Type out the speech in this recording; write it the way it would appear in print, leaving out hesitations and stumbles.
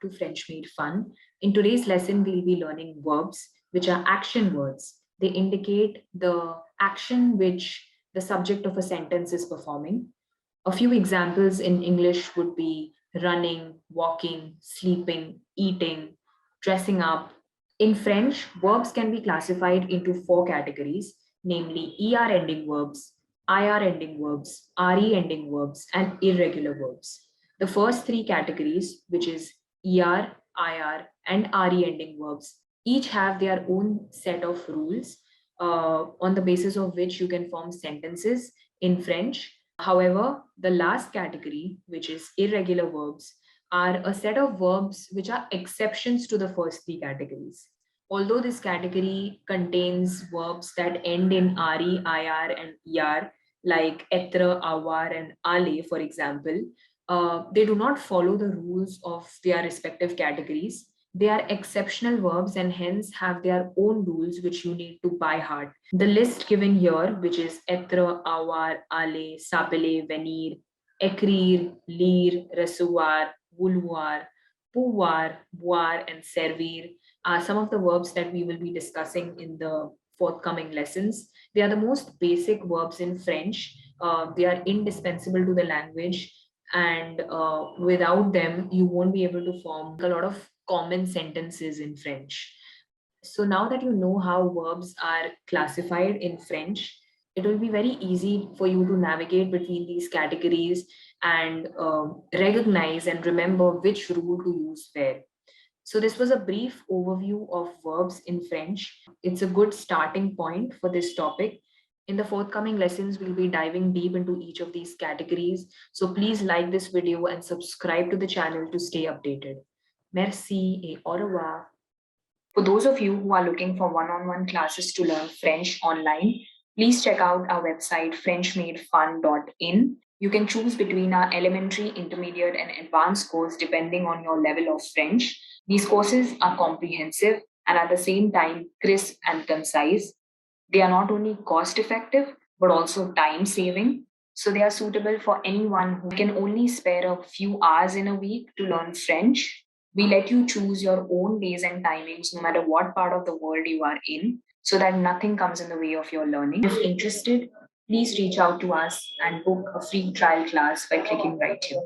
to French Made Fun. In today's lesson, we'll be learning verbs, which are action words. They indicate the action which the subject of a sentence is performing. A few examples in English would be running, walking, sleeping, eating, dressing up. In French, verbs can be classified into four categories, namely ER ending verbs, IR ending verbs, RE ending verbs, and irregular verbs. The first three categories, which is ER, IR, and RE ending verbs, each have their own set of rules on the basis of which you can form sentences in French. However, the last category, which is irregular verbs, are a set of verbs which are exceptions to the first three categories. Although this category contains verbs that end in RE, IR, and ER, like etre, avoir, and ale, for example, they do not follow the rules of their respective categories. They are exceptional verbs and hence have their own rules which you need to by heart. The list given here, which is etre, avoir, ale, s'appeler, venir, écrire, lire, recevoir, vouloir, pouvoir, boire, and servir, are some of the verbs that we will be discussing in the forthcoming lessons. They are the most basic verbs in French. They are indispensable to the language, and without them, you won't be able to form a lot of common sentences in French. So now that you know how verbs are classified in French, it will be very easy for you to navigate between these categories and recognize and remember which rule to use where. So this was a brief overview of verbs in French. It's a good starting point for this topic. In the forthcoming lessons, we'll be diving deep into each of these categories. So please like this video and subscribe to the channel to stay updated. Merci et au revoir. For those of you who are looking for one-on-one classes to learn French online, please check out our website frenchmadefun.in. You can choose between our elementary, intermediate, and advanced course depending on your level of French. These courses are comprehensive and at the same time crisp and concise. They are not only cost effective but also time saving. So they are suitable for anyone who can only spare a few hours in a week to learn French. We let you choose your own days and timings no matter what part of the world you are in so that nothing comes in the way of your learning. If interested, please reach out to us and book a free trial class by clicking right here.